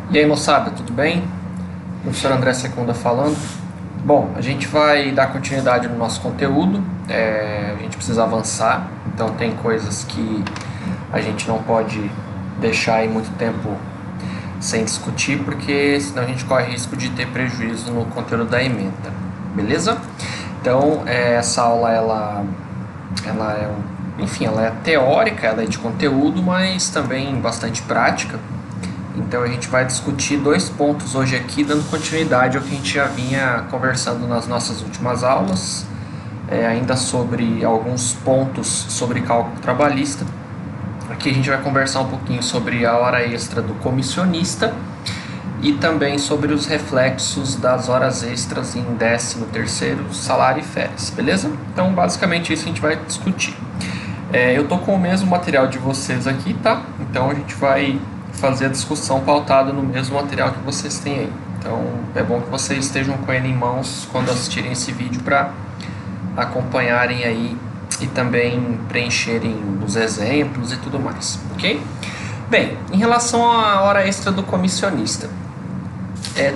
E aí, moçada, tudo bem? Professor André Secunda falando. Bom, a gente vai dar continuidade no nosso conteúdo, a gente precisa avançar, então tem coisas que a gente não pode deixar aí muito tempo sem discutir, porque senão a gente corre risco de ter prejuízo no conteúdo da ementa, beleza? Então, essa aula, ela é teórica, ela é de conteúdo, mas também bastante prática. Então a gente vai discutir dois pontos hoje aqui, dando continuidade ao que a gente já vinha conversando nas nossas últimas aulas, ainda sobre alguns pontos sobre cálculo trabalhista. Aqui a gente vai conversar um pouquinho sobre a hora extra do comissionista e também sobre os reflexos das horas extras em 13º salário e férias, beleza? Então basicamente isso a gente vai discutir. Eu tô com o mesmo material de vocês aqui, tá? Então a gente vai fazer a discussão pautada no mesmo material que vocês têm aí. Então é bom que vocês estejam com ele em mãos quando assistirem esse vídeo para acompanharem aí e também preencherem os exemplos e tudo mais, ok? Bem, em relação à hora extra do comissionista,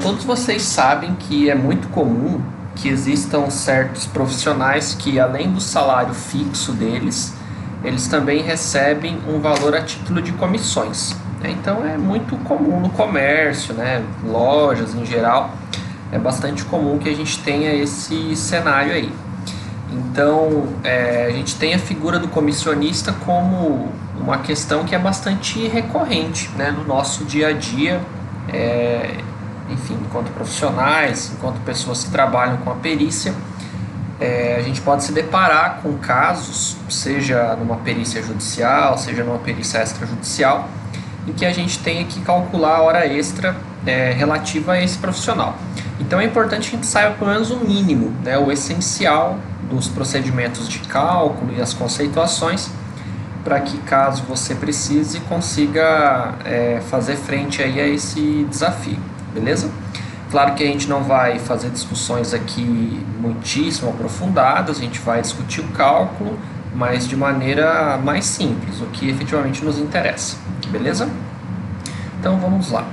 todos vocês sabem que é muito comum que existam certos profissionais que, além do salário fixo deles, eles também recebem um valor a título de comissões. Então é muito comum no comércio, né, lojas em geral, é bastante comum que a gente tenha esse cenário aí. Então a gente tem a figura do comissionista como uma questão que é bastante recorrente, né, no nosso dia a dia, enfim, enquanto profissionais, enquanto pessoas que trabalham com a perícia. A gente pode se deparar com casos, seja numa perícia judicial, seja numa perícia extrajudicial, em que a gente tenha que calcular a hora extra relativa a esse profissional. Então é importante que a gente saiba pelo menos o mínimo, né, o essencial dos procedimentos de cálculo e as conceituações, para que caso você precise, consiga fazer frente aí a esse desafio, beleza? Claro que a gente não vai fazer discussões aqui muitíssimo aprofundadas, a gente vai discutir o cálculo, mas de maneira mais simples, o que efetivamente nos interessa, beleza? Então vamos lá.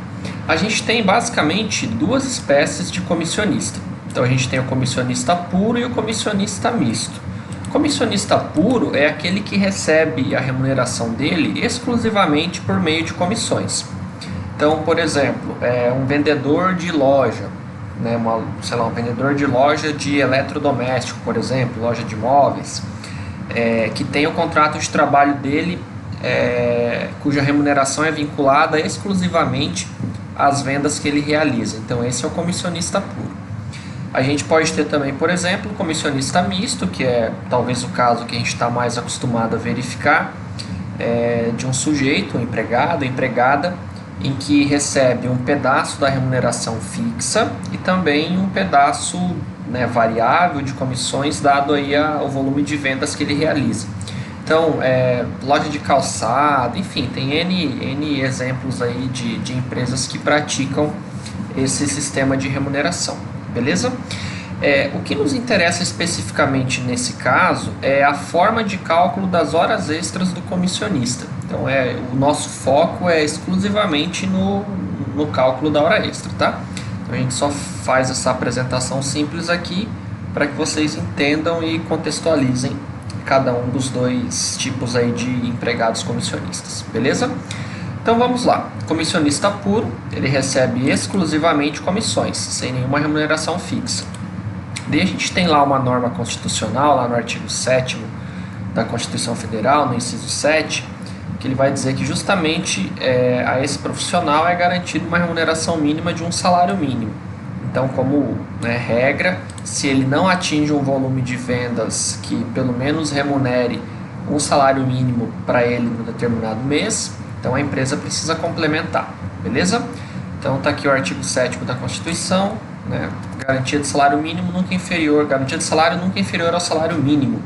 A gente tem basicamente duas espécies de comissionista. Então a gente tem o comissionista puro e o comissionista misto. O comissionista puro é aquele que recebe a remuneração dele exclusivamente por meio de comissões. Então, por exemplo, um vendedor de loja, né, um vendedor de loja de eletrodoméstico, por exemplo, loja de móveis, que tem o contrato de trabalho dele, cuja remuneração é vinculada exclusivamente às vendas que ele realiza. Então, esse é o comissionista puro. A gente pode ter também, por exemplo, o comissionista misto, que é talvez o caso que a gente está mais acostumado a verificar, de um sujeito, um empregado, empregada, em que recebe um pedaço da remuneração fixa e também um pedaço, né, variável de comissões dado aí ao volume de vendas que ele realiza. Então, loja de calçado, enfim, tem N exemplos aí de empresas que praticam esse sistema de remuneração, beleza? O que nos interessa especificamente nesse caso é a forma de cálculo das horas extras do comissionista. Então, o nosso foco é exclusivamente no cálculo da hora extra, tá? Então, a gente só faz essa apresentação simples aqui para que vocês entendam e contextualizem cada um dos dois tipos aí de empregados comissionistas, beleza? Então vamos lá. Comissionista puro, ele recebe exclusivamente comissões, sem nenhuma remuneração fixa. Daí a gente tem lá uma norma constitucional, lá no artigo 7º da Constituição Federal, no inciso 7, que ele vai dizer que justamente a esse profissional é garantida uma remuneração mínima de um salário mínimo. Então, como regra, se ele não atinge um volume de vendas que pelo menos remunere um salário mínimo para ele no determinado mês, então a empresa precisa complementar, beleza? Então está aqui o artigo 7º da Constituição, né? Garantia de salário mínimo nunca inferior, garantia de salário nunca inferior ao salário mínimo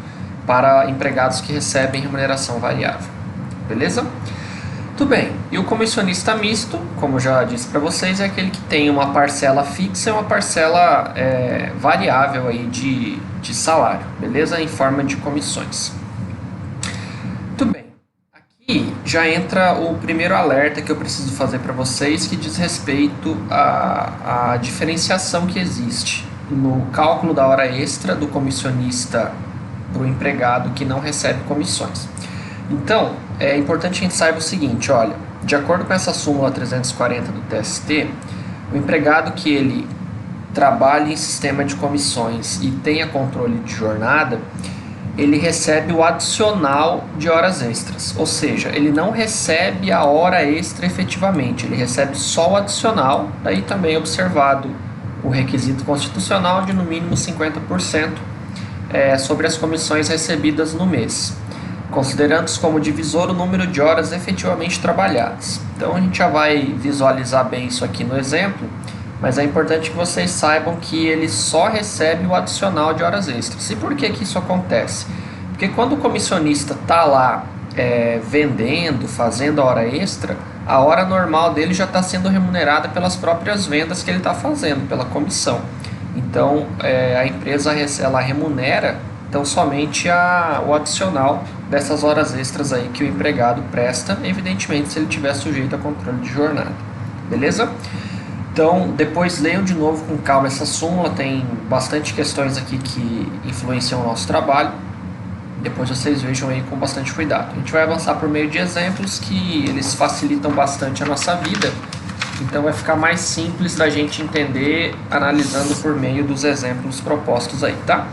para empregados que recebem remuneração variável, beleza? Tudo bem, e o comissionista misto, como já disse para vocês, é aquele que tem uma parcela fixa e uma parcela variável aí de salário, beleza? Em forma de comissões. Muito bem, aqui E já entra o primeiro alerta que eu preciso fazer para vocês, que diz respeito à diferenciação que existe no cálculo da hora extra do comissionista para o empregado que não recebe comissões. Então, é importante que a gente saiba o seguinte, olha, de acordo com essa súmula 340 do TST, o empregado que ele trabalhe em sistema de comissões e tenha controle de jornada, ele recebe o adicional de horas extras, ou seja, ele não recebe a hora extra efetivamente, ele recebe só o adicional, daí também observado o requisito constitucional de no mínimo 50% sobre as comissões recebidas no mês, considerando-se como divisor o número de horas efetivamente trabalhadas. Então a gente já vai visualizar bem isso aqui no exemplo, mas é importante que vocês saibam que ele só recebe o adicional de horas extras. E por que isso acontece? Porque quando o comissionista está lá vendendo, fazendo a hora extra, a hora normal dele já está sendo remunerada pelas próprias vendas que ele está fazendo, pela comissão. Então a empresa ela remunera então somente o adicional dessas horas extras aí que o empregado presta, evidentemente se ele estiver sujeito a controle de jornada. Beleza? Então, depois leiam de novo com calma essa súmula, tem bastante questões aqui que influenciam o nosso trabalho. Depois vocês vejam aí com bastante cuidado. A gente vai avançar por meio de exemplos que eles facilitam bastante a nossa vida. Então vai ficar mais simples da gente entender analisando por meio dos exemplos propostos aí, tá?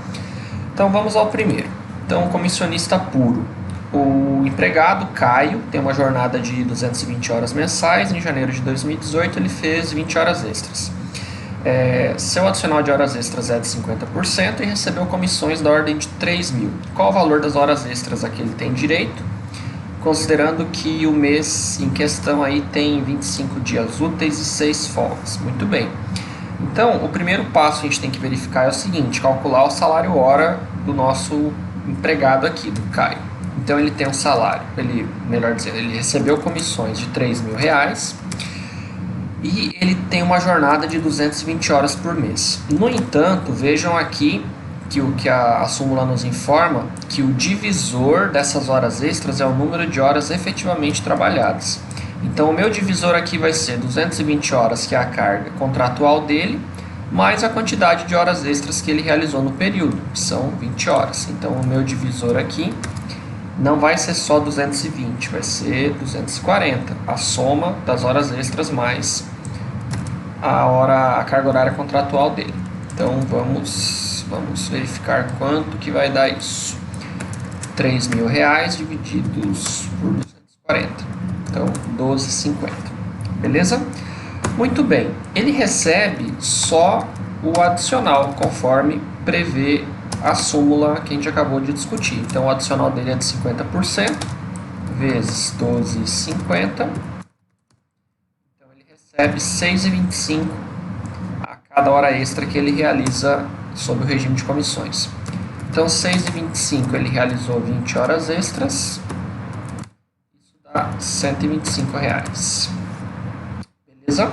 Então vamos ao primeiro. Então, comissionista puro. O empregado Caio tem uma jornada de 220 horas mensais. Em janeiro de 2018 ele fez 20 horas extras. Seu adicional de horas extras é de 50% e recebeu comissões da ordem de 3 mil. Qual o valor das horas extras a que ele tem direito? Considerando que o mês em questão aí tem 25 dias úteis e 6 folgas. Muito bem. Então, o primeiro passo que a gente tem que verificar é o seguinte, calcular o salário hora do nosso empregado aqui, do Caio. Então ele tem um salário, melhor dizendo, ele recebeu comissões de 3 mil reais e ele tem uma jornada de 220 horas por mês. No entanto, vejam aqui que o que a súmula nos informa, que o divisor dessas horas extras é o número de horas efetivamente trabalhadas. Então o meu divisor aqui vai ser 220 horas, que é a carga contratual dele, mais a quantidade de horas extras que ele realizou no período, que são 20 horas. Então o meu divisor aqui não vai ser só 220, vai ser 240, a soma das horas extras mais a carga horária contratual dele. Então vamos verificar quanto que vai dar isso. 3 mil reais divididos por 240, então 12,50, beleza? Muito bem, ele recebe só o adicional, conforme prevê a súmula que a gente acabou de discutir. Então o adicional dele é de 50% vezes 12,50. Então ele recebe 6,25 a cada hora extra que ele realiza sob o regime de comissões. Então 6,25 ele realizou 20 horas extras. Isso dá R$ 125. Beleza?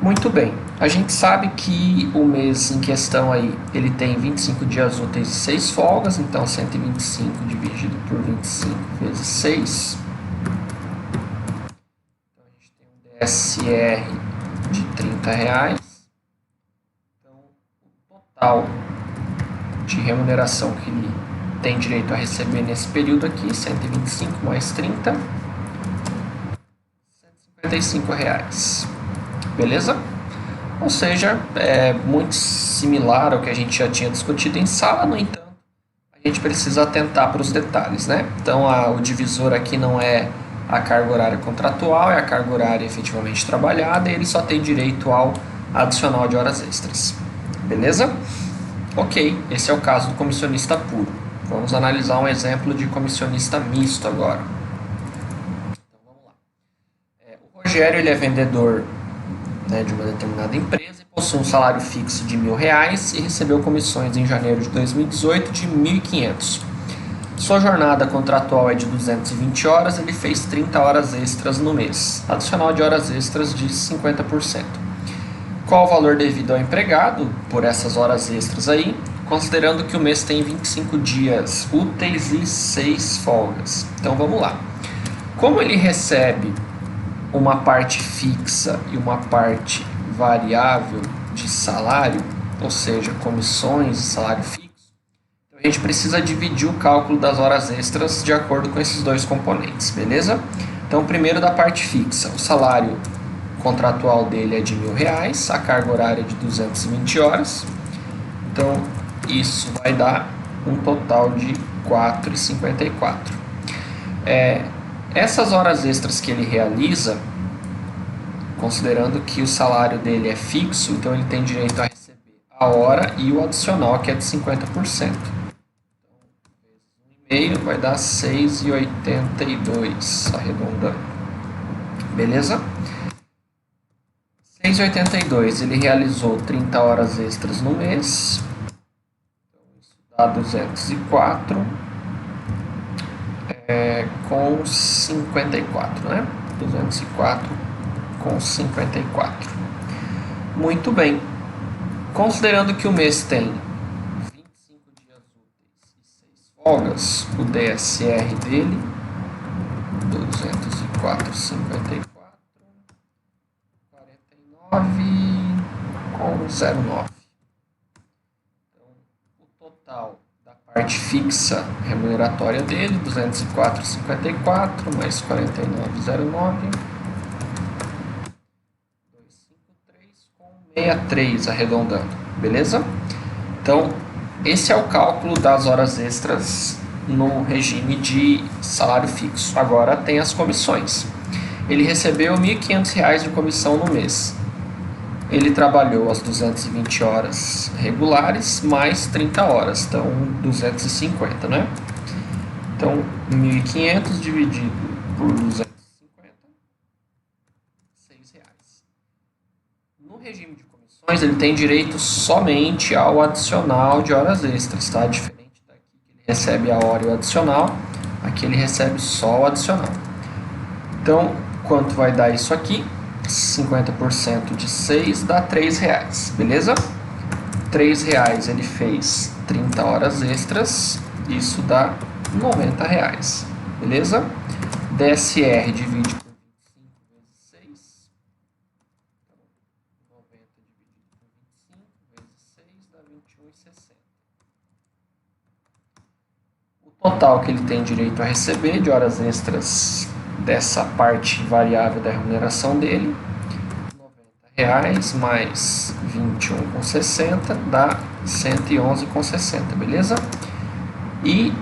Muito bem. A gente sabe que o mês em questão aí, ele tem 25 dias úteis e 6 folgas, então 125 dividido por 25 vezes 6. Então a gente tem um DSR de R$ 30. Então o total de remuneração que ele tem direito a receber nesse período aqui, 125 mais 30, R$ 155. Beleza? Ou seja, é muito similar ao que a gente já tinha discutido em sala, no entanto, a gente precisa atentar para os detalhes, né? Então, o divisor aqui não é a carga horária contratual, é a carga horária efetivamente trabalhada, e ele só tem direito ao adicional de horas extras. Beleza? Ok, esse é o caso do comissionista puro. Vamos analisar um exemplo de comissionista misto agora. Então, vamos lá. O Rogério, ele é vendedor de uma determinada empresa e possui um salário fixo de R$ 1.000 e recebeu comissões em janeiro de 2018 de R$ 1.500. Sua jornada contratual é de 220 horas, ele fez 30 horas extras no mês, adicional de horas extras de 50%. Qual o valor devido ao empregado por essas horas extras aí, considerando que o mês tem 25 dias úteis e 6 folgas? Então vamos lá. Como ele recebe uma parte fixa e uma parte variável de salário, ou seja, comissões e salário fixo, então a gente precisa dividir o cálculo das horas extras de acordo com esses dois componentes, beleza? Então, primeiro da parte fixa, o salário contratual dele é de R$1.000, a carga horária é de 220 horas, então isso vai dar um total de R$ 4,54. Essas horas extras que ele realiza, considerando que o salário dele é fixo, então ele tem direito a receber a hora e o adicional, que é de 50%. Então, vezes 1,5 vai dar 6,82, arredondando. Beleza? 6,82, ele realizou 30 horas extras no mês. Então, isso dá 204 com 54, né? 204 com 54. Muito bem. Considerando que o mês tem 25 dias úteis e 6 folgas, o DSR dele, 204,54, 49,09. Então, o total da parte fixa remuneratória dele, 204,54 mais 49,09, 253,63, arredondando, beleza? Então, esse é o cálculo das horas extras no regime de salário fixo. Agora tem as comissões. Ele recebeu R$ 1.500 de comissão no mês. Ele trabalhou as 220 horas regulares, mais 30 horas, então 250, né? Então, 1.500 dividido por 250, R$6. No regime de comissões, ele tem direito somente ao adicional de horas extras, tá? Diferente daqui que ele recebe a hora e o adicional, aqui ele recebe só o adicional. Então, quanto vai dar isso aqui? 50% de 6 dá R$3, beleza? R$3 ele fez 30 horas extras, isso dá R$90, beleza? DSR divide por 25 vezes 6, 90 dividido por 25 vezes 6 dá 21,60. O total que ele tem direito a receber de horas extras dessa parte variável da remuneração dele, R$90 mais 21,60 dá 111,60, beleza? E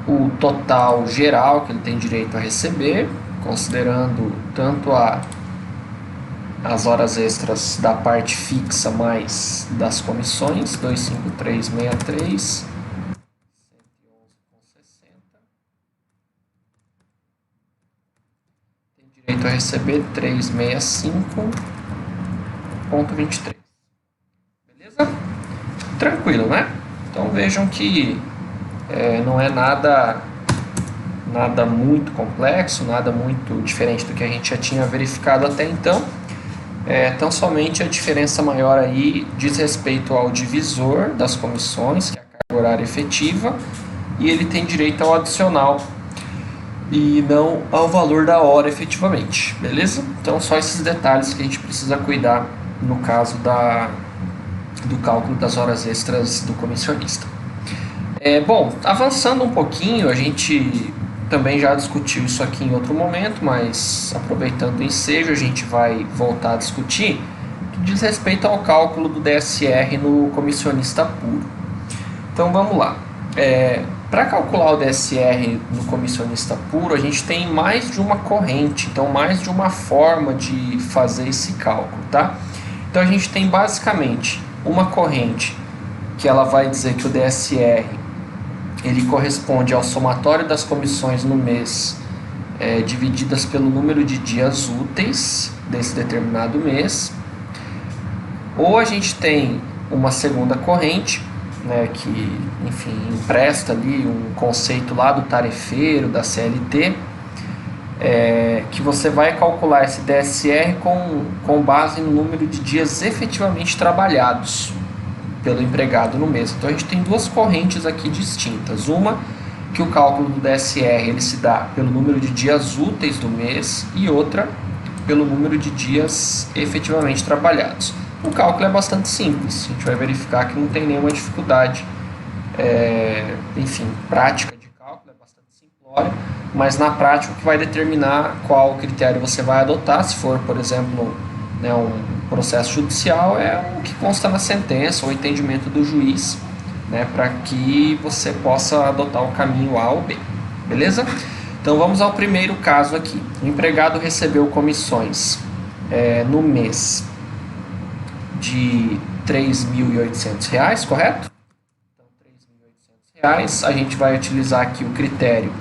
o total geral que ele tem direito a receber, considerando tanto as horas extras da parte fixa mais das comissões, 253,63, direito a receber 365,23. Beleza? Tranquilo, né? Então vejam que não é nada muito complexo, nada muito diferente do que a gente já tinha verificado até então. Então somente a diferença maior aí diz respeito ao divisor das comissões, que é a carga horária efetiva, e ele tem direito ao adicional e não ao valor da hora efetivamente, beleza? Então só esses detalhes que a gente precisa cuidar no caso do cálculo das horas extras do comissionista. Bom, avançando um pouquinho, a gente também já discutiu isso aqui em outro momento, mas aproveitando o ensejo, a gente vai voltar a discutir que diz respeito ao cálculo do DSR no comissionista puro. Então vamos lá. Para calcular o DSR no comissionista puro, a gente tem mais de uma corrente, então mais de uma forma de fazer esse cálculo, tá? Então a gente tem basicamente uma corrente que ela vai dizer que o DSR ele corresponde ao somatório das comissões no mês divididas pelo número de dias úteis desse determinado mês. Ou a gente tem uma segunda corrente, né, que, enfim, empresta ali um conceito lá do tarefeiro, da CLT, que você vai calcular esse DSR com base no número de dias efetivamente trabalhados pelo empregado no mês. Então a gente tem duas correntes aqui distintas. Uma que o cálculo do DSR ele se dá pelo número de dias úteis do mês e outra pelo número de dias efetivamente trabalhados. O cálculo é bastante simples, a gente vai verificar que não tem nenhuma dificuldade, enfim, prática de cálculo, é bastante simplório, mas na prática o que vai determinar qual critério você vai adotar, se for, por exemplo, né, um processo judicial, é o que consta na sentença, o entendimento do juiz, né, para que você possa adotar o caminho A ou B, beleza? Então vamos ao primeiro caso aqui. O empregado recebeu comissões no mês de R$ 3.800, correto? Então, R$ 3.800. A gente vai utilizar aqui o critério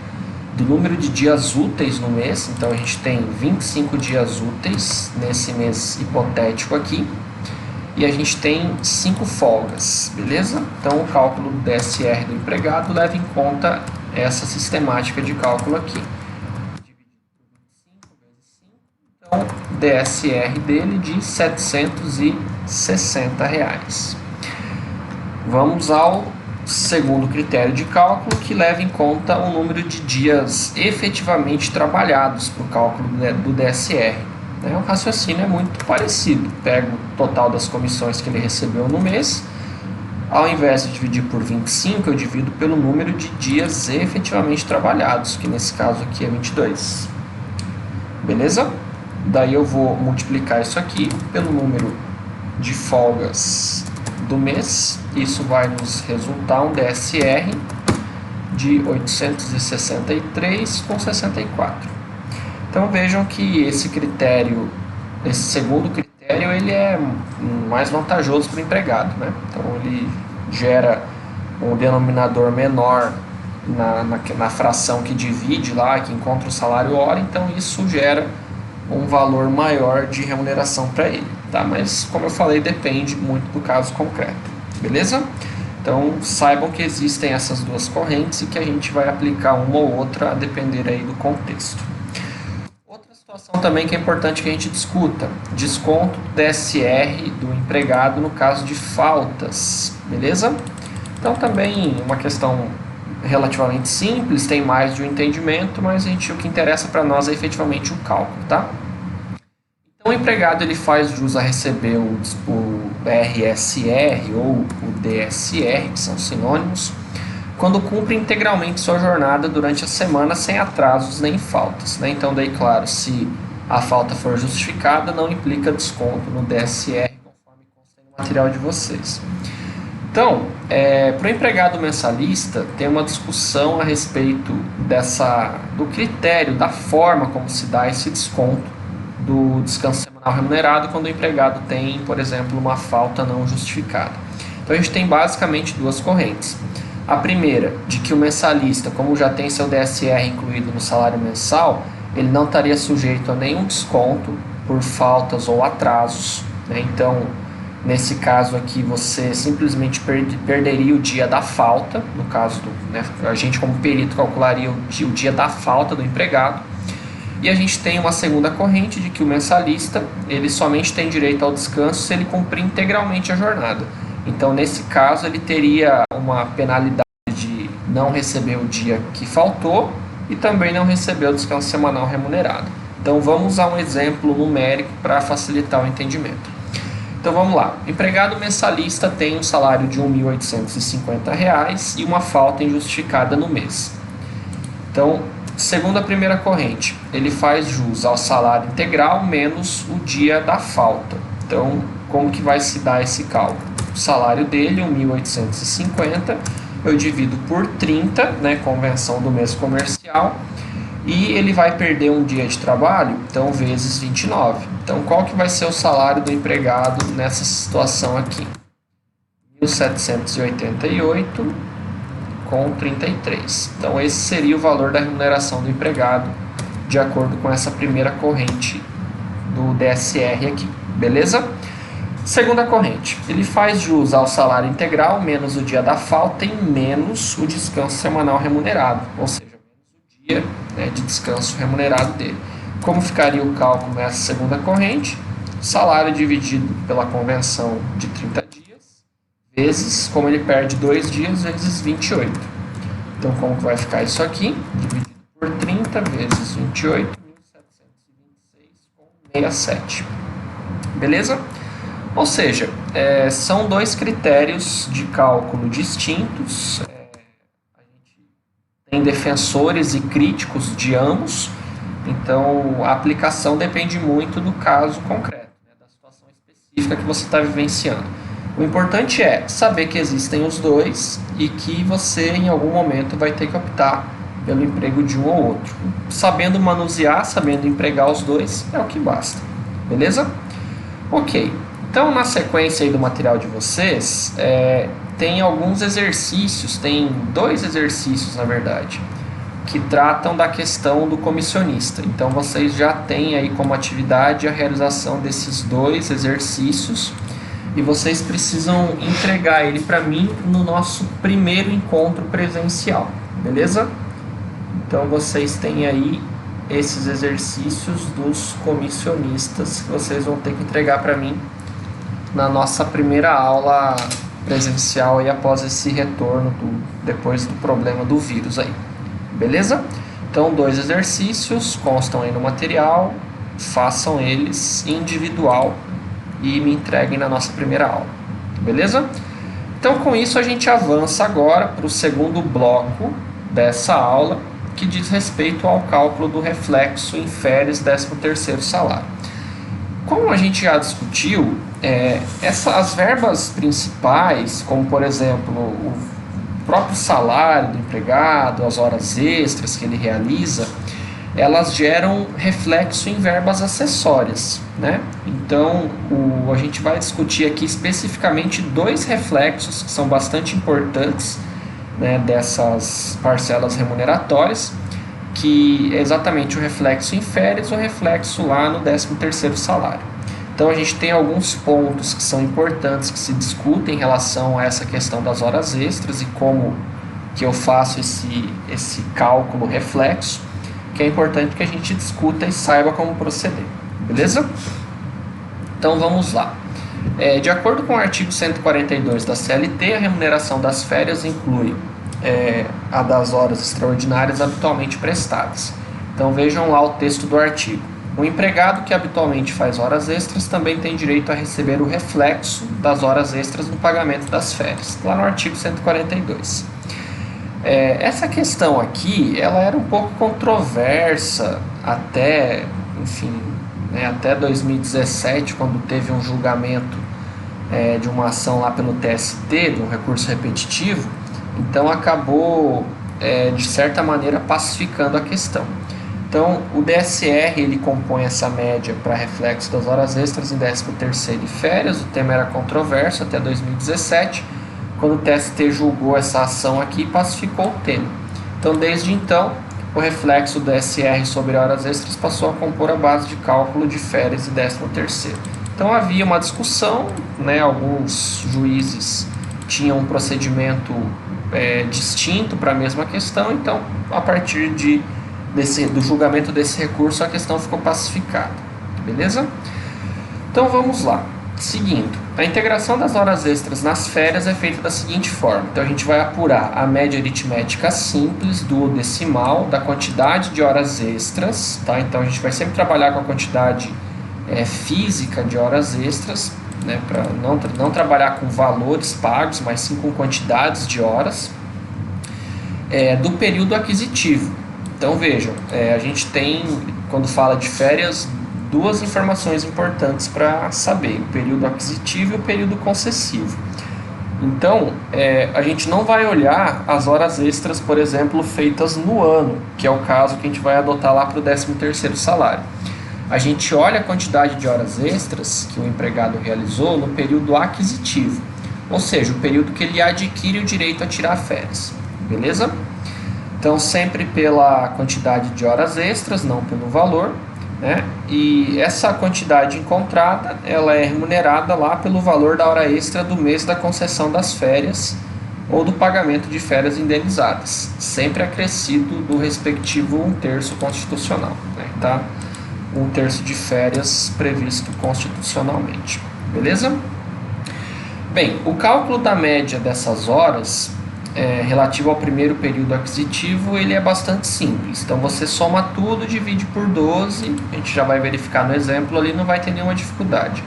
do número de dias úteis no mês. Então, a gente tem 25 dias úteis nesse mês hipotético aqui. E a gente tem 5 folgas, beleza? Então, o cálculo do DSR do empregado leva em conta essa sistemática de cálculo aqui. Então, DSR dele de R$ 760. Vamos ao segundo critério de cálculo, que leva em conta o número de dias efetivamente trabalhados para o cálculo do DSR. O raciocínio é muito parecido. Pego o total das comissões que ele recebeu no mês, ao invés de dividir por 25, eu divido pelo número de dias efetivamente trabalhados, que nesse caso aqui é 22. Beleza? Daí eu vou multiplicar isso aqui pelo número de folgas do mês. Isso vai nos resultar um DSR de 863,64. Então vejam que esse segundo critério, ele é mais vantajoso para o empregado, né? Então ele gera um denominador menor na fração que divide lá, que encontra o salário hora, então isso gera um valor maior de remuneração para ele, tá? Mas, como eu falei, depende muito do caso concreto, beleza? Então, saibam que existem essas duas correntes e que a gente vai aplicar uma ou outra a depender aí do contexto. Outra situação também que é importante que a gente discuta, desconto do DSR do empregado no caso de faltas, beleza? Então, também uma questão relativamente simples, tem mais de um entendimento, mas o que interessa para nós é efetivamente o cálculo, tá? Então o empregado ele faz jus a receber o RSR ou o DSR, que são sinônimos, quando cumpre integralmente sua jornada durante a semana sem atrasos nem faltas, né? Então daí, claro, se a falta for justificada, não implica desconto no DSR, conforme consta no material de vocês. Então, para o empregado mensalista, tem uma discussão a respeito do critério, da forma como se dá esse desconto do descanso semanal remunerado quando o empregado tem, por exemplo, uma falta não justificada. Então, a gente tem basicamente duas correntes. A primeira, de que o mensalista, como já tem seu DSR incluído no salário mensal, ele não estaria sujeito a nenhum desconto por faltas ou atrasos, né? Então, nesse caso aqui, você simplesmente perderia o dia da falta, no caso a gente como perito calcularia o dia da falta do empregado. E a gente tem uma segunda corrente de que o mensalista, ele somente tem direito ao descanso se ele cumprir integralmente a jornada. Então, nesse caso, ele teria uma penalidade de não receber o dia que faltou e também não receber o descanso semanal remunerado. Então, vamos usar um exemplo numérico para facilitar o entendimento. Então vamos lá, o empregado mensalista tem um salário de R$ 1.850 e uma falta injustificada no mês. Então, segundo a primeira corrente, ele faz jus ao salário integral menos o dia da falta. Então, como que vai se dar esse cálculo? O salário dele, R$ 1.850, eu divido por 30, né, convenção do mês comercial, e ele vai perder um dia de trabalho, então vezes 29. Então, qual que vai ser o salário do empregado nessa situação aqui? 1.788,33. Então, esse seria o valor da remuneração do empregado, de acordo com essa primeira corrente do DSR aqui, beleza? Segunda corrente, ele faz jus ao salário integral menos o dia da falta e menos o descanso semanal remunerado, ou seja, menos o dia, né, de descanso remunerado dele. Como ficaria o cálculo nessa segunda corrente? Salário dividido pela convenção de 30 dias, vezes, como ele perde 2 dias, vezes 28. Então, como que vai ficar isso aqui? Dividido por 30 vezes 28.726,67. Beleza? Ou seja, são dois critérios de cálculo distintos. A gente tem defensores e críticos de ambos. Então, a aplicação depende muito do caso concreto, né, da situação específica que você está vivenciando. O importante é saber que existem os dois e que você, em algum momento, vai ter que optar pelo emprego de um ou outro. Sabendo manusear, sabendo empregar os dois, é o que basta. Beleza? Ok. Então, na sequência aí do material de vocês, tem alguns exercícios, tem 2 exercícios, na verdade, que tratam da questão do comissionista. Então, vocês já têm aí como atividade a realização desses 2 exercícios e vocês precisam entregar ele para mim no nosso primeiro encontro presencial, beleza? Então, vocês têm aí esses exercícios dos comissionistas que vocês vão ter que entregar para mim na nossa primeira aula presencial aí após esse retorno depois do problema do vírus aí. Beleza? Então, 2 exercícios constam aí no material, façam eles individual e me entreguem na nossa primeira aula. Beleza? Então, com isso, a gente avança agora para o segundo bloco dessa aula, que diz respeito ao cálculo do reflexo em férias 13º salário. Como a gente já discutiu, as verbas principais, como por exemplo o próprio salário do empregado, as horas extras que ele realiza, elas geram reflexo em verbas acessórias, né? Então, a gente vai discutir aqui especificamente 2 reflexos que são bastante importantes, né, dessas parcelas remuneratórias, que é exatamente o reflexo em férias e o reflexo lá no 13º salário. Então, a gente tem alguns pontos que são importantes que se discutem em relação a essa questão das horas extras e como que eu faço esse cálculo reflexo, que é importante que a gente discuta e saiba como proceder, beleza? Então, vamos lá. De acordo com o artigo 142 da CLT, a remuneração das férias inclui a das horas extraordinárias habitualmente prestadas. Então, vejam lá o texto do artigo. O empregado que habitualmente faz horas extras também tem direito a receber o reflexo das horas extras no pagamento das férias, lá no artigo 142. Essa questão aqui, ela era um pouco controversa até, enfim, né, até 2017, quando teve um julgamento de uma ação lá pelo TST, de um recurso repetitivo, então acabou, de certa maneira, pacificando a questão. Então, o DSR ele compõe essa média para reflexo das horas extras em 13º e férias. O tema era controverso até 2017, quando o TST julgou essa ação aqui e pacificou o tema. Então, desde então, o reflexo do DSR sobre horas extras passou a compor a base de cálculo de férias e 13º. Então, havia uma discussão, né, alguns juízes tinham um procedimento distinto para a mesma questão, então, a partir do julgamento desse recurso, a questão ficou pacificada, beleza? Então vamos lá. Seguindo, a integração das horas extras nas férias é feita da seguinte forma. Então a gente vai apurar a média aritmética simples do decimal da quantidade de horas extras, tá? Então a gente vai sempre trabalhar com a quantidade física de horas extras, né? Para não trabalhar com valores pagos, mas sim com quantidades de horas do período aquisitivo. Então vejam, a gente tem, quando fala de férias, 2 informações importantes para saber: o período aquisitivo e o período concessivo. Então, a gente não vai olhar as horas extras, por exemplo, feitas no ano, que é o caso que a gente vai adotar lá para o 13º salário. A gente olha a quantidade de horas extras que o empregado realizou no período aquisitivo, ou seja, o período que ele adquire o direito a tirar férias, beleza? Então, sempre pela quantidade de horas extras, não pelo valor, né? E essa quantidade encontrada, ela é remunerada lá pelo valor da hora extra do mês da concessão das férias ou do pagamento de férias indenizadas, sempre acrescido do respectivo 1/3 constitucional, né? Tá? 1/3 de férias previsto constitucionalmente, beleza? Bem, o cálculo da média dessas horas relativo ao primeiro período aquisitivo, ele é bastante simples. Então você soma tudo, divide por 12, a gente já vai verificar no exemplo ali, não vai ter nenhuma dificuldade.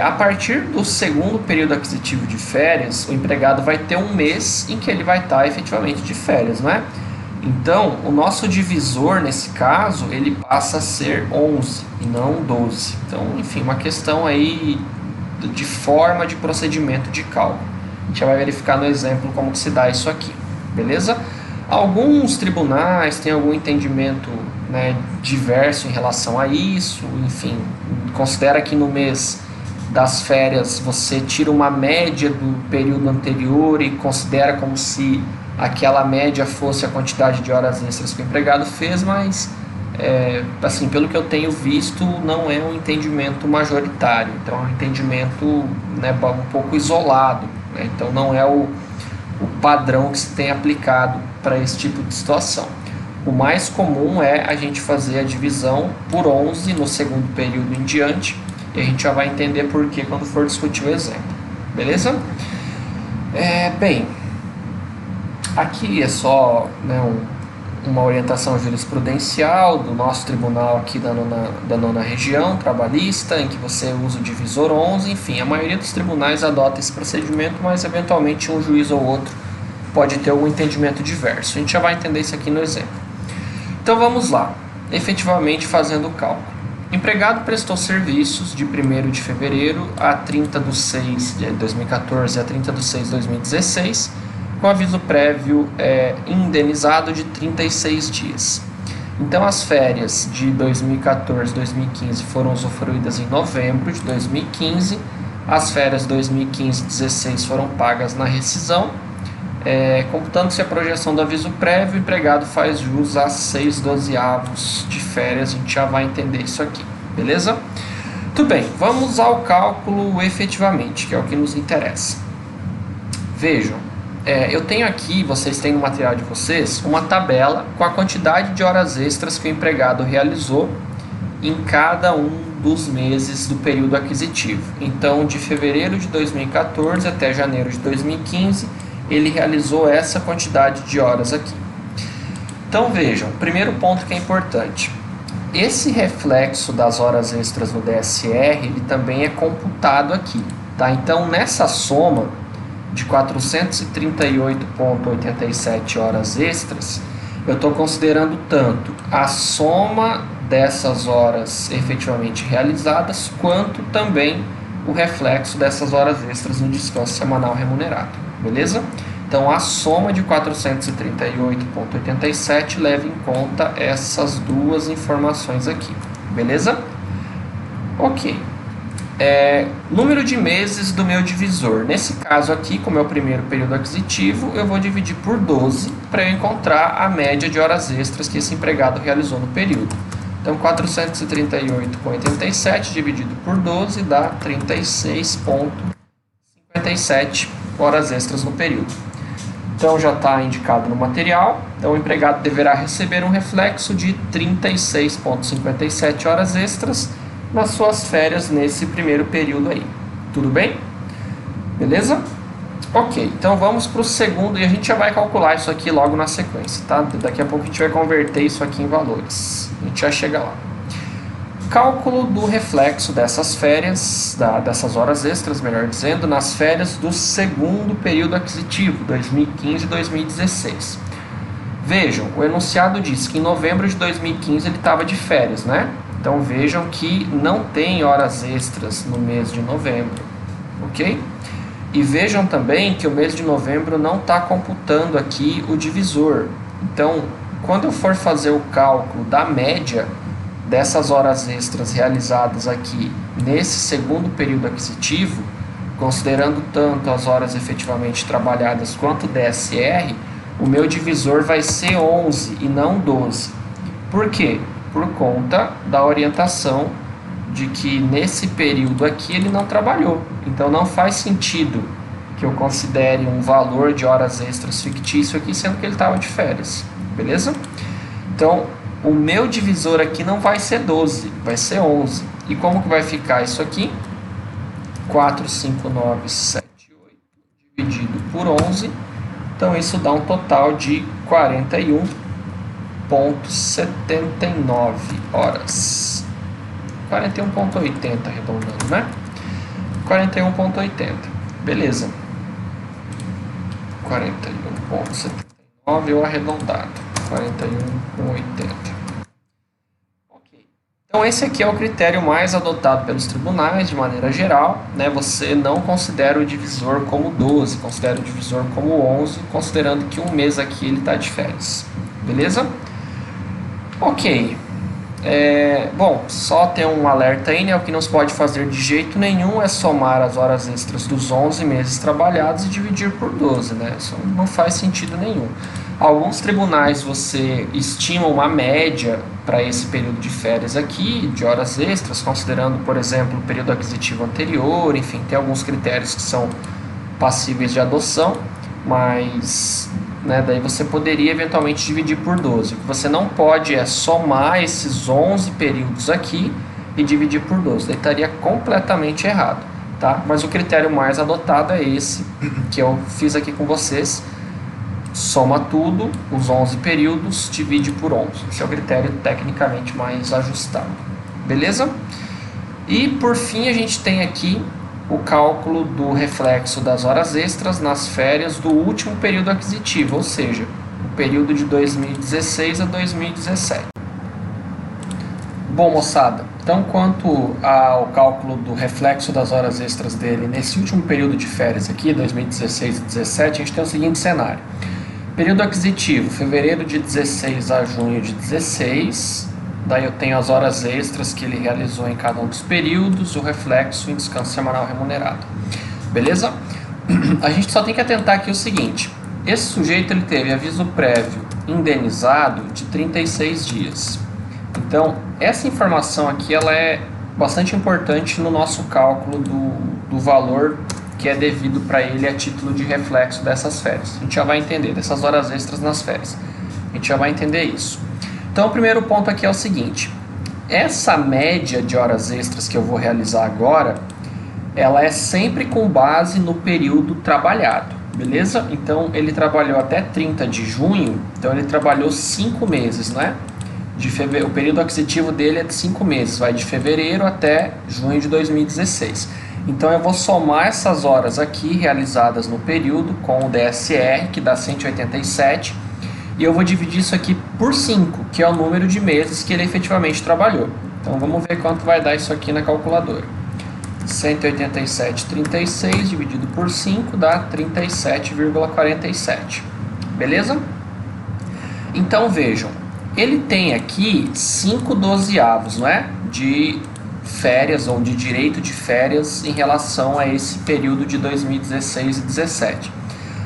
A partir do segundo período aquisitivo de férias, o empregado vai ter um mês em que ele vai estar efetivamente de férias, não é? Então, o nosso divisor, nesse caso, ele passa a ser 11 e não 12. Então, enfim, uma questão aí de forma de procedimento de cálculo. A gente já vai verificar no exemplo como que se dá isso aqui, beleza? Alguns tribunais têm algum entendimento, né, diverso em relação a isso, enfim, considera que no mês das férias você tira uma média do período anterior e considera como se aquela média fosse a quantidade de horas extras que o empregado fez, mas assim, pelo que eu tenho visto, não é um entendimento majoritário, então é um entendimento, né, um pouco isolado, né? Então não é o padrão que se tem aplicado para esse tipo de situação. O mais comum é a gente fazer a divisão por 11 no segundo período em diante, e a gente já vai entender por que quando for discutir o exemplo, beleza? Bem, aqui é só, né, uma orientação jurisprudencial do nosso tribunal aqui da nona região trabalhista, em que você usa o divisor 11, enfim, a maioria dos tribunais adota esse procedimento, mas eventualmente um juiz ou outro pode ter algum entendimento diverso. A gente já vai entender isso aqui no exemplo. Então vamos lá, efetivamente fazendo o cálculo. O empregado prestou serviços de 1º de fevereiro a 30/6 de 2014 a 30/6 de 2016, com aviso prévio indenizado de 36 dias. Então, as férias de 2014 e 2015 foram usufruídas em novembro de 2015, as férias de 2015 e 2016 foram pagas na rescisão. Computando-se a projeção do aviso prévio, o empregado faz jus a 6/12 de férias, a gente já vai entender isso aqui, beleza? Tudo bem, vamos ao cálculo efetivamente, que é o que nos interessa. Vejam, eu tenho aqui, vocês têm no material de vocês, uma tabela com a quantidade de horas extras que o empregado realizou em cada um dos meses do período aquisitivo. Então, de fevereiro de 2014 até janeiro de 2015, ele realizou essa quantidade de horas aqui. Então vejam, primeiro ponto que é importante, esse reflexo das horas extras no DSR, ele também é computado aqui, tá? Então nessa soma de 438,87 horas extras, eu estou considerando tanto a soma dessas horas efetivamente realizadas, quanto também o reflexo dessas horas extras no descanso semanal remunerado, beleza? Então, a soma de 438,87 leva em conta essas duas informações aqui, beleza? Ok. Número de meses do meu divisor. Nesse caso aqui, como é o primeiro período aquisitivo, eu vou dividir por 12 para eu encontrar a média de horas extras que esse empregado realizou no período. Então, 438,87 dividido por 12 dá 36,57 horas extras no período. Então, já está indicado no material. Então, o empregado deverá receber um reflexo de 36,57 horas extras nas suas férias nesse primeiro período aí. Tudo bem? Beleza? Ok, então vamos para o segundo e a gente já vai calcular isso aqui logo na sequência, tá? Daqui a pouco a gente vai converter isso aqui em valores. A gente já chega lá. Cálculo do reflexo dessas férias, dessas horas extras, melhor dizendo, nas férias do segundo período aquisitivo, 2015 e 2016. Vejam, o enunciado diz que em novembro de 2015 ele estava de férias, né? Então vejam que não tem horas extras no mês de novembro, ok? E vejam também que o mês de novembro não está computando aqui o divisor. Então, quando eu for fazer o cálculo da média dessas horas extras realizadas aqui nesse segundo período aquisitivo, considerando tanto as horas efetivamente trabalhadas quanto o DSR, o meu divisor vai ser 11 e não 12. Por quê? Por conta da orientação de que nesse período aqui ele não trabalhou. Então não faz sentido que eu considere um valor de horas extras fictício aqui, sendo que ele estava de férias. Beleza? Então, o meu divisor aqui não vai ser 12, vai ser 11. E como que vai ficar isso aqui? 45978 dividido por 11 Então isso dá um total de 41,79 horas. 41,80 arredondando, né? 41,80. Beleza. 41,79 ou arredondado. 41,80. Ok. Então esse aqui é o critério mais adotado pelos tribunais de maneira geral, né? Você não considera o divisor como 12, considera o divisor como 11, considerando que um mês aqui ele está de férias. Beleza? Ok. Bom, só tem um alerta aí, né? O que não se pode fazer de jeito nenhum é somar as horas extras dos 11 meses trabalhados e dividir por 12, né? Isso não faz sentido nenhum. Alguns tribunais você estima uma média para esse período de férias aqui, de horas extras, considerando, por exemplo, o período aquisitivo anterior, enfim, tem alguns critérios que são passíveis de adoção, mas daí você poderia eventualmente dividir por 12. O que você não pode é somar esses 11 períodos aqui e dividir por 12. Daí estaria completamente errado, tá? Mas o critério mais adotado é esse que eu fiz aqui com vocês. Soma tudo, os 11 períodos, divide por 11. Esse é o critério tecnicamente mais ajustado. Beleza? E por fim a gente tem aqui o cálculo do reflexo das horas extras nas férias do último período aquisitivo, ou seja, o período de 2016 a 2017. Bom, moçada, então quanto ao cálculo do reflexo das horas extras dele nesse último período de férias aqui, 2016 e 2017, a gente tem o seguinte cenário. Período aquisitivo, fevereiro de 16 a junho de 16, daí eu tenho as horas extras que ele realizou em cada um dos períodos, o reflexo em descanso semanal remunerado. Beleza? A gente só tem que atentar aqui o seguinte, esse sujeito ele teve aviso prévio indenizado de 36 dias. Então, essa informação aqui ela é bastante importante no nosso cálculo do valor que é devido para ele a título de reflexo dessas férias. A gente já vai entender, dessas horas extras nas férias. A gente já vai entender isso. Então, o primeiro ponto aqui é o seguinte. Essa média de horas extras que eu vou realizar agora, ela é sempre com base no período trabalhado, beleza? Então, ele trabalhou até 30 de junho, então ele trabalhou 5 meses, né? O período aquisitivo dele é de 5 meses, vai de fevereiro até junho de 2016. Então eu vou somar essas horas aqui realizadas no período com o DSR, que dá 187, e eu vou dividir isso aqui por 5, que é o número de meses que ele efetivamente trabalhou. Então vamos ver quanto vai dar isso aqui na calculadora. 187,36 dividido por 5 dá 37,47. Beleza? Então vejam, ele tem aqui 5 dozeavos, não é? De férias ou de direito de férias em relação a esse período de 2016 e 2017.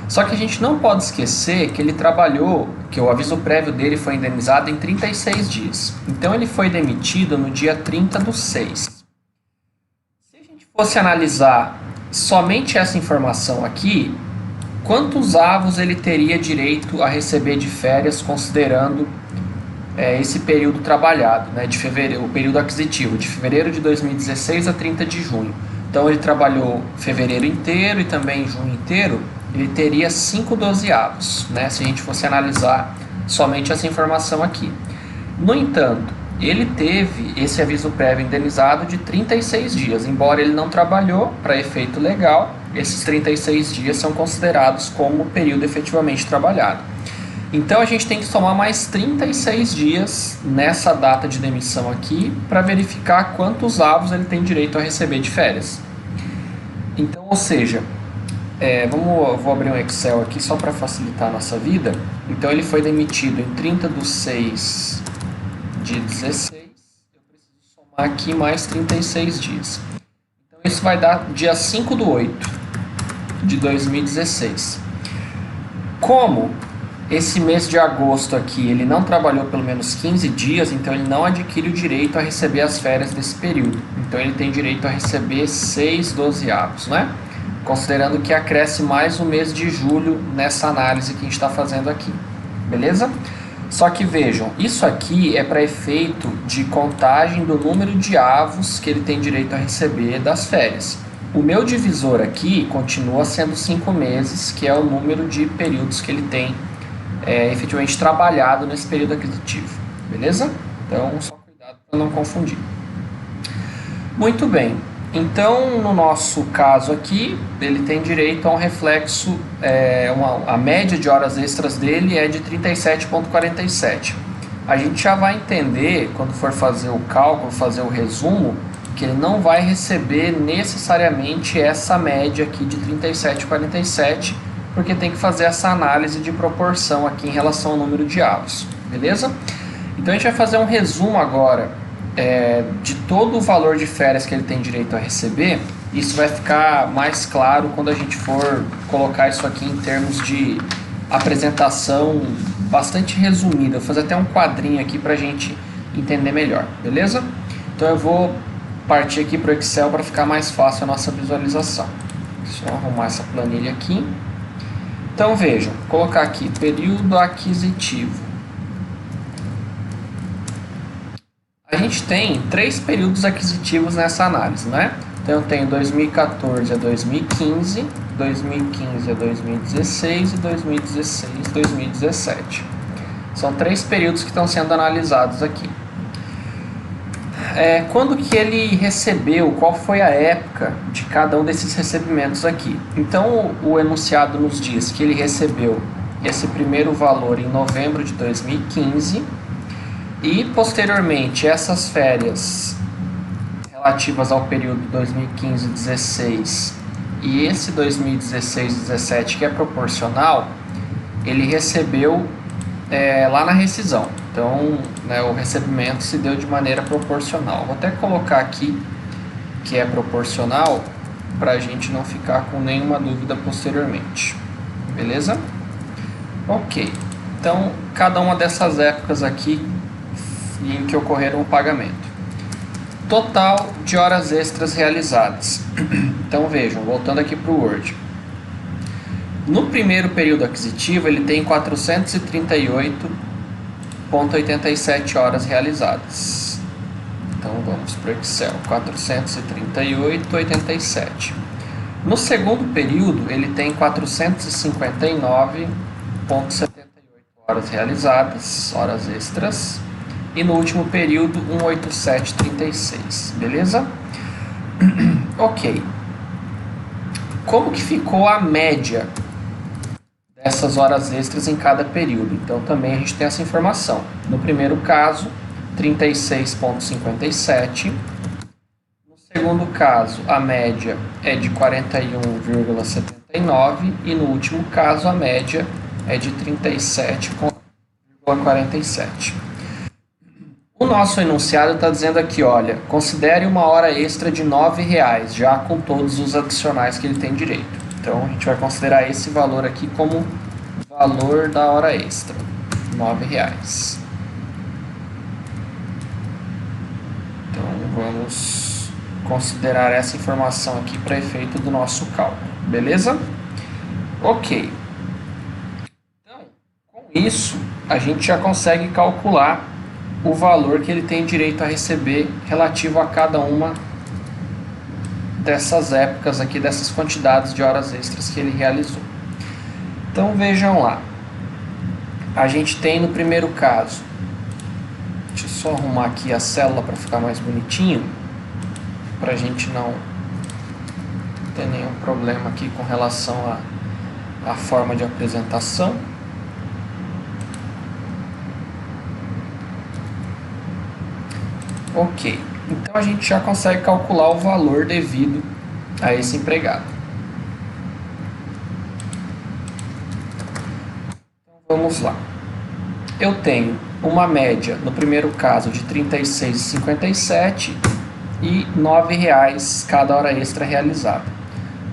Só que a gente não pode esquecer que ele trabalhou, que o aviso prévio dele foi indenizado em 36 dias. Então ele foi demitido no dia 30/6. Se a gente fosse analisar somente essa informação aqui, quantos avos ele teria direito a receber de férias considerando esse período trabalhado, né, de fevereiro, o período aquisitivo, de fevereiro de 2016 a 30 de junho. Então ele trabalhou fevereiro inteiro e também junho inteiro, ele teria 5 dozeavos, né, se a gente fosse analisar somente essa informação aqui. No entanto, ele teve esse aviso prévio indenizado de 36 dias, embora ele não trabalhou para efeito legal, esses 36 dias são considerados como o período efetivamente trabalhado. Então a gente tem que somar mais 36 dias nessa data de demissão aqui para verificar quantos avos ele tem direito a receber de férias. Então, ou seja, vou abrir um Excel aqui só para facilitar a nossa vida. Então ele foi demitido em 30/6 de 16, eu preciso somar aqui mais 36 dias. Então isso vai dar dia 5/8 de 2016. Como esse mês de agosto aqui, ele não trabalhou pelo menos 15 dias, então ele não adquire o direito a receber as férias desse período. Então ele tem direito a receber 6 dozeavos, né? Considerando que acresce mais o mês de julho nessa análise que a gente está fazendo aqui. Beleza? Só que vejam, isso aqui é para efeito de contagem do número de avos que ele tem direito a receber das férias. O meu divisor aqui continua sendo 5 meses, que é o número de períodos que ele tem efetivamente trabalhado nesse período aquisitivo, beleza? Então, só cuidado para não confundir. Muito bem, então no nosso caso aqui, ele tem direito a um reflexo, a média de horas extras dele é de 37,47. A gente já vai entender, quando for fazer o cálculo, fazer o resumo, que ele não vai receber necessariamente essa média aqui de 37,47, porque tem que fazer essa análise de proporção aqui em relação ao número de avos, beleza? Então a gente vai fazer um resumo agora de todo o valor de férias que ele tem direito a receber. Isso vai ficar mais claro quando a gente for colocar isso aqui em termos de apresentação bastante resumida. Vou fazer até um quadrinho aqui para a gente entender melhor, beleza? Então eu vou partir aqui para o Excel para ficar mais fácil a nossa visualização. Deixa eu arrumar essa planilha aqui. Então vejam, vou colocar aqui período aquisitivo. A gente tem 3 períodos aquisitivos nessa análise, né? Então eu tenho 2014 a 2015, 2015 a 2016 e 2016 a 2017. São 3 períodos que estão sendo analisados aqui. Quando que ele recebeu, qual foi a época de cada um desses recebimentos aqui? Então o enunciado nos diz que ele recebeu esse primeiro valor em novembro de 2015 e posteriormente essas férias relativas ao período 2015-16 e esse 2016-17 que é proporcional, ele recebeu lá na rescisão. Então, o recebimento se deu de maneira proporcional. Vou até colocar aqui que é proporcional para a gente não ficar com nenhuma dúvida posteriormente. Beleza? Ok. Então, cada uma dessas épocas aqui em que ocorreram o pagamento. Total de horas extras realizadas. Então, vejam, voltando aqui para o Word. No primeiro período aquisitivo, ele tem 438,87 horas realizadas. Então vamos para o Excel, 438,87. No segundo período, ele tem 459,78 horas realizadas, horas extras. E no último período, 187,36. Beleza? Ok. Como que ficou a média dessas horas extras em cada período? Então também a gente tem essa informação. No primeiro caso, 36,57. No segundo caso, a média é de 41,79 e no último caso a média é de 37,47. O nosso enunciado está dizendo aqui, olha, considere uma hora extra de R$ 9,00, já com todos os adicionais que ele tem direito. Então, a gente vai considerar esse valor aqui como valor da hora extra, R$ 9,00. Então, vamos considerar essa informação aqui para efeito do nosso cálculo, beleza? Ok. Então, com isso, a gente já consegue calcular o valor que ele tem direito a receber relativo a cada uma dessas épocas aqui, dessas quantidades de horas extras que ele realizou. Então vejam lá, a gente tem no primeiro caso, deixa eu só arrumar aqui a célula para ficar mais bonitinho, para a gente não ter nenhum problema aqui com relação à forma de apresentação. Ok, então a gente já consegue calcular o valor devido a esse empregado. Então vamos lá. Eu tenho uma média, no primeiro caso, de R$ 36,57 e R$ 9,00 cada hora extra realizada.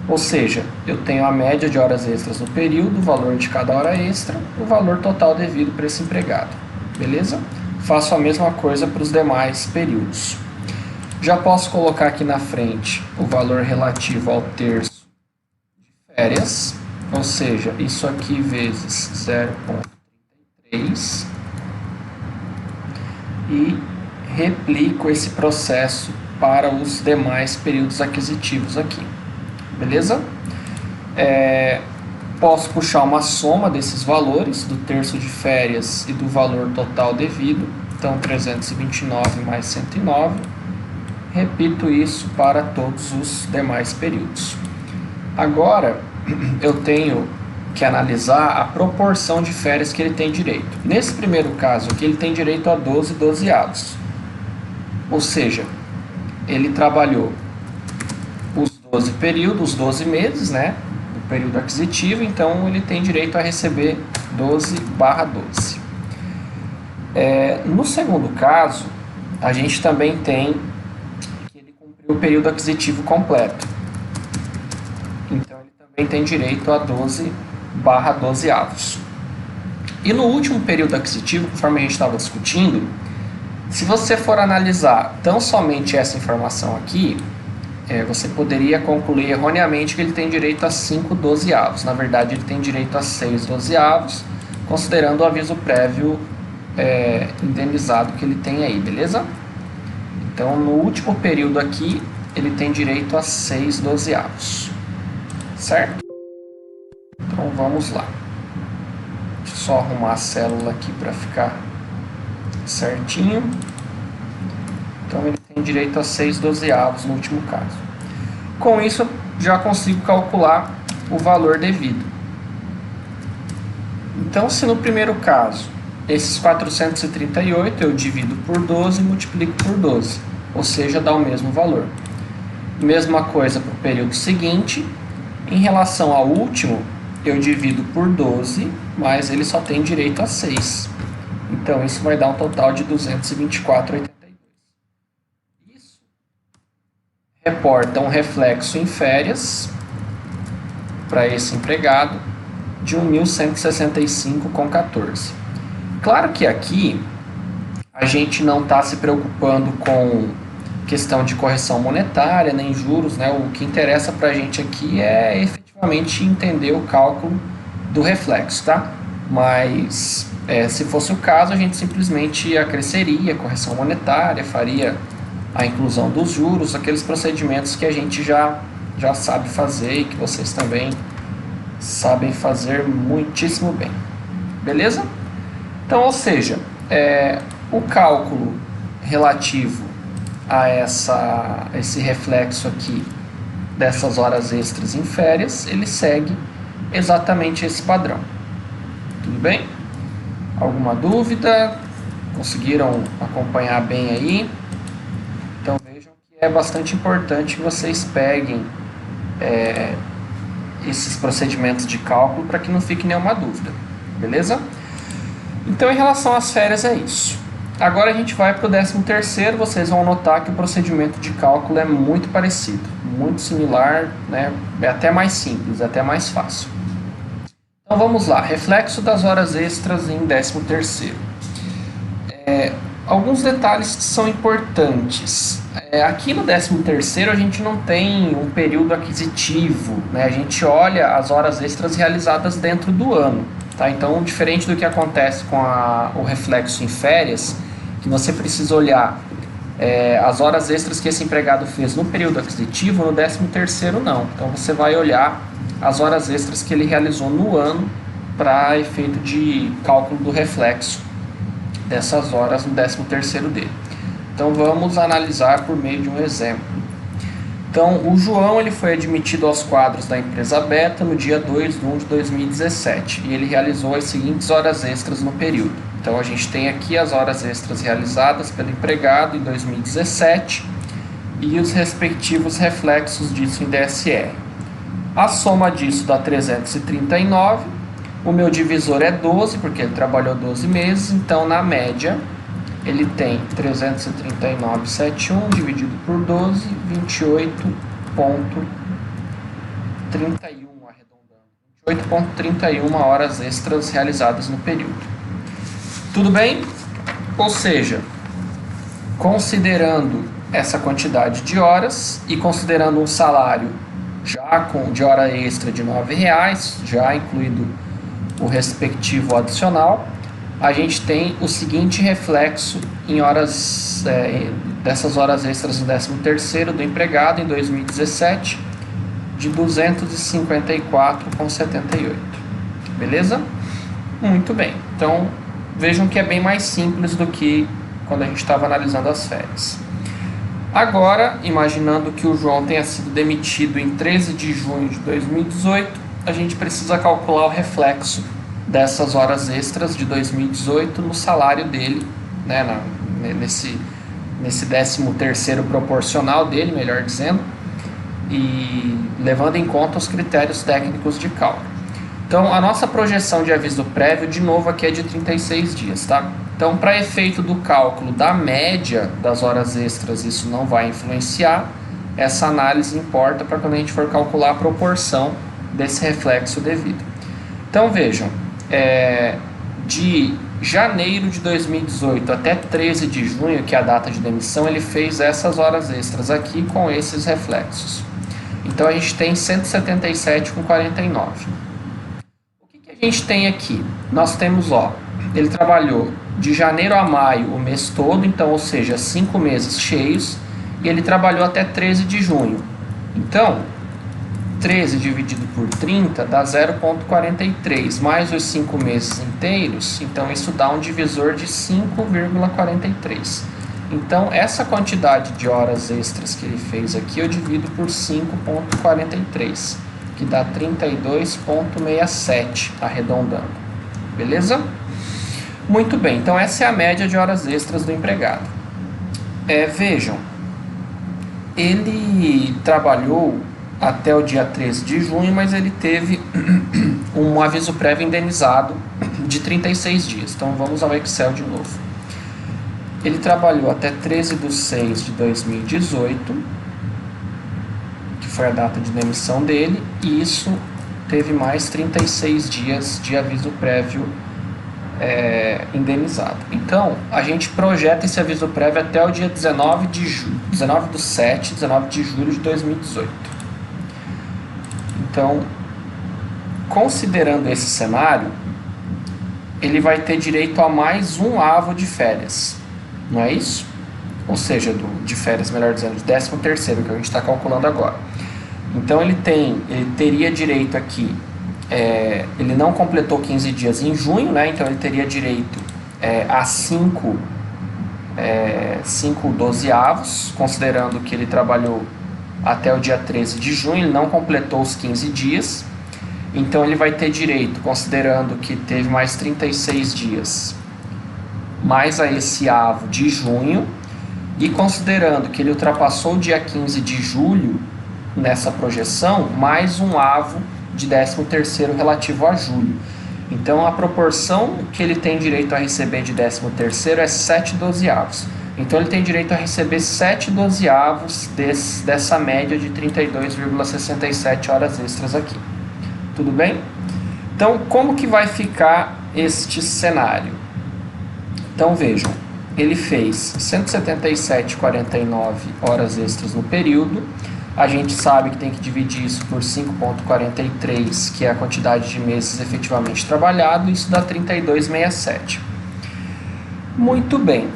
Ou seja, eu tenho a média de horas extras no período, o valor de cada hora extra, o valor total devido para esse empregado. Beleza? Faço a mesma coisa para os demais períodos. Já posso colocar aqui na frente o valor relativo ao terço de férias, ou seja, isso aqui vezes 0,33 e replico esse processo para os demais períodos aquisitivos aqui. beleza? Posso puxar uma soma desses valores, do terço de férias e do valor total devido, então 329 mais 109, repito isso para todos os demais períodos. Agora, eu tenho que analisar a proporção de férias que ele tem direito. Nesse primeiro caso aqui, ele tem direito a 12 dozeavos, ou seja, ele trabalhou os 12 períodos, os 12 meses, né? Período aquisitivo, então ele tem direito a receber 12/12. No segundo caso, a gente também tem que ele cumpriu o período aquisitivo completo, então ele também tem direito a 12/12avos. E no último período aquisitivo, conforme a gente estava discutindo, se você for analisar tão somente essa informação aqui, você poderia concluir erroneamente que ele tem direito a 5 dozeavos. Na verdade, ele tem direito a 6 dozeavos, considerando o aviso prévio indenizado que ele tem aí, beleza? Então, no último período aqui, ele tem direito a 6 dozeavos, certo? Então, vamos lá. Deixa eu só arrumar a célula aqui para ficar certinho. Então, ele tem direito a 6 dozeavos no último caso. Com isso, eu já consigo calcular o valor devido. Então, se no primeiro caso, esses 438 eu divido por 12 e multiplico por 12, ou seja, dá o mesmo valor. Mesma coisa para o período seguinte. Em relação ao último, eu divido por 12, mas ele só tem direito a 6. Então, isso vai dar um total de 224,82. Isso reporta um reflexo em férias para esse empregado de 1.165,14. Claro que aqui a gente não está se preocupando com questão de correção monetária, nem juros, né? O que interessa para a gente aqui é efetivamente entender o cálculo do reflexo, tá? Mas se fosse o caso, a gente simplesmente acresceria a correção monetária, faria a inclusão dos juros, aqueles procedimentos que a gente já sabe fazer e que vocês também sabem fazer muitíssimo bem. Beleza? Então, ou seja, o cálculo relativo a esse reflexo aqui dessas horas extras em férias, ele segue exatamente esse padrão. Tudo bem? Alguma dúvida? Conseguiram acompanhar bem aí? Então vejam que é bastante importante que vocês peguem esses procedimentos de cálculo para que não fique nenhuma dúvida. Beleza? Então, em relação às férias, é isso. Agora a gente vai para o 13º, vocês vão notar que o procedimento de cálculo é muito parecido, muito similar, né? É até mais simples, é até mais fácil. Então vamos lá, reflexo das horas extras em 13º. Alguns detalhes que são importantes. Aqui no 13º a gente não tem um período aquisitivo, né? A gente olha as horas extras realizadas dentro do ano. Tá? Então, diferente do que acontece com o reflexo em férias, que você precisa olhar as horas extras que esse empregado fez no período aquisitivo, no 13º não. Então, você vai olhar as horas extras que ele realizou no ano para efeito de cálculo do reflexo dessas horas no 13º dele. Então, vamos analisar por meio de um exemplo. Então, o João ele foi admitido aos quadros da empresa Beta no dia 2/1 de 2017 e ele realizou as seguintes horas extras no período. Então, a gente tem aqui as horas extras realizadas pelo empregado em 2017 e os respectivos reflexos disso em DSR. A soma disso dá 339, o meu divisor é 12, porque ele trabalhou 12 meses, então, na média, ele tem 339,71 dividido por 12, 28,31, arredondando. 28,31 horas extras realizadas no período. Tudo bem? Ou seja, considerando essa quantidade de horas e considerando um salário já de hora extra de R$ 9,00, já incluído o respectivo adicional, a gente tem o seguinte reflexo em horas dessas horas extras no 13º do empregado em 2017, de 254,78. Beleza? Muito bem. Então, vejam que é bem mais simples do que quando a gente estava analisando as férias. Agora, imaginando que o João tenha sido demitido em 13 de junho de 2018, a gente precisa calcular o reflexo dessas horas extras de 2018 no salário dele, né, nesse 13º proporcional dele, melhor dizendo, e levando em conta os critérios técnicos de cálculo. Então, a nossa projeção de aviso prévio, de novo, aqui é de 36 dias, tá? Então, para efeito do cálculo da média das horas extras, isso não vai influenciar. Essa análise importa para quando a gente for calcular a proporção desse reflexo devido. Então, vejam, de janeiro de 2018 até 13 de junho, que é a data de demissão, ele fez essas horas extras aqui com esses reflexos. Então, a gente tem 177,49. O que a gente tem aqui? Nós temos, ele trabalhou de janeiro a maio o mês todo, então, ou seja, 5 meses cheios, e ele trabalhou até 13 de junho. Então, 13 dividido por 30 dá 0,43, mais os 5 meses inteiros, então isso dá um divisor de 5,43. Então, essa quantidade de horas extras que ele fez aqui, eu divido por 5,43, que dá 32,67, arredondando. Beleza? Muito bem, então essa é a média de horas extras do empregado. Vejam, ele trabalhou até o dia 13 de junho, mas ele teve um aviso prévio indenizado de 36 dias. Então, vamos ao Excel de novo. Ele trabalhou até 13 de 6 de 2018, que foi a data de demissão dele, e isso teve mais 36 dias de aviso prévio indenizado. Então, a gente projeta esse aviso prévio até o dia 19 de julho de 2018. Então, considerando esse cenário, ele vai ter direito a mais um avo de férias, não é isso? Ou seja, de férias, melhor dizendo, de 13º, que a gente está calculando agora. Então, ele teria direito aqui, ele não completou 15 dias em junho, né? Então ele teria direito a 5 dozeavos, considerando que ele trabalhou até o dia 13 de junho, ele não completou os 15 dias, então ele vai ter direito, considerando que teve mais 36 dias, mais a esse avo de junho, e considerando que ele ultrapassou o dia 15 de julho, nessa projeção, mais um avo de 13º relativo a julho. Então, a proporção que ele tem direito a receber de 13º é 7 dozeavos. Então, ele tem direito a receber 7 dozeavos dessa média de 32,67 horas extras aqui. Tudo bem? Então, como que vai ficar este cenário? Então, vejam, ele fez 177,49 horas extras no período. A gente sabe que tem que dividir isso por 5,43, que é a quantidade de meses efetivamente trabalhado, isso dá 32,67. Muito bem.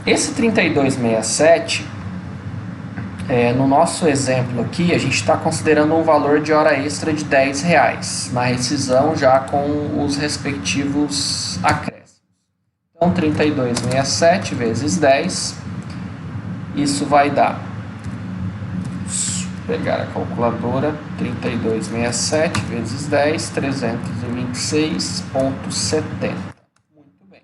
Esse 32,67, no nosso exemplo aqui, a gente está considerando um valor de hora extra de R$10, na rescisão já com os respectivos acréscimos. Então, 32,67 vezes 10, isso vai dar, pegar a calculadora, 32,67 vezes 10, 326,70. Muito bem.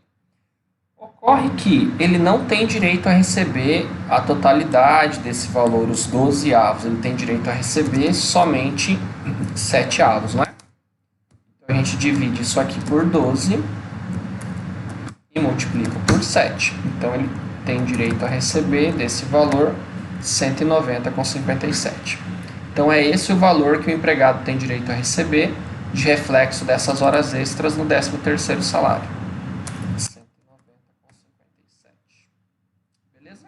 Ocorre que ele não tem direito a receber a totalidade desse valor, os 12 avos. Ele tem direito a receber somente 7 avos, não é? Então, a gente divide isso aqui por 12 e multiplica por 7. Então, ele tem direito a receber desse valor 190,57. Então, é esse o valor que o empregado tem direito a receber de reflexo dessas horas extras no 13º salário. 190,57. Beleza?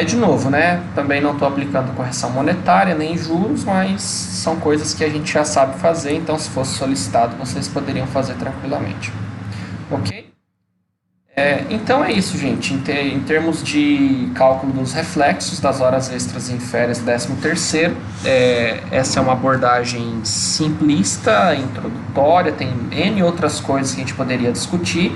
De novo, né? Também não estou aplicando correção monetária nem juros, mas são coisas que a gente já sabe fazer, então se fosse solicitado, vocês poderiam fazer tranquilamente. Ok? Então é isso, gente. Em termos de cálculo dos reflexos das horas extras em férias 13º, essa é uma abordagem simplista, introdutória, tem N outras coisas que a gente poderia discutir,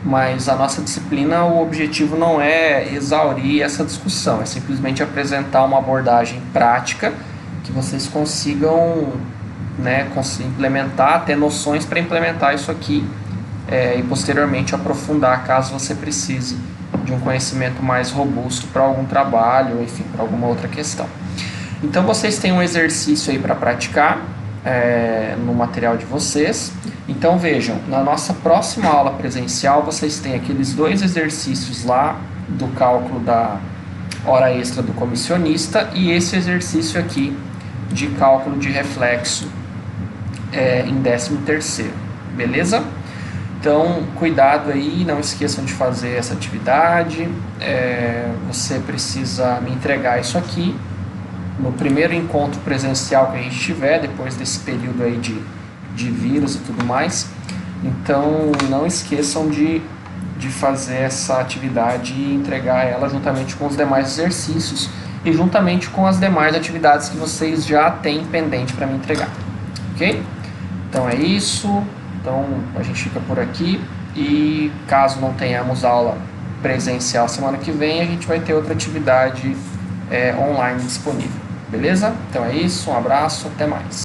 mas a nossa disciplina, o objetivo não é exaurir essa discussão, é simplesmente apresentar uma abordagem prática que vocês consigam, né, implementar, ter noções para implementar isso aqui e posteriormente aprofundar caso você precise de um conhecimento mais robusto para algum trabalho, enfim, para alguma outra questão. Então vocês têm um exercício aí para praticar no material de vocês. Então vejam, na nossa próxima aula presencial vocês têm aqueles 2 exercícios lá do cálculo da hora extra do comissionista e esse exercício aqui de cálculo de reflexo em 13º, beleza? Então, cuidado aí, não esqueçam de fazer essa atividade. Você precisa me entregar isso aqui no primeiro encontro presencial que a gente tiver, depois desse período aí de vírus e tudo mais. Então, não esqueçam de fazer essa atividade e entregar ela juntamente com os demais exercícios e juntamente com as demais atividades que vocês já têm pendente para me entregar, ok? Então é isso. Então a gente fica por aqui e caso não tenhamos aula presencial semana que vem, a gente vai ter outra atividade online disponível, beleza? Então é isso, um abraço, até mais.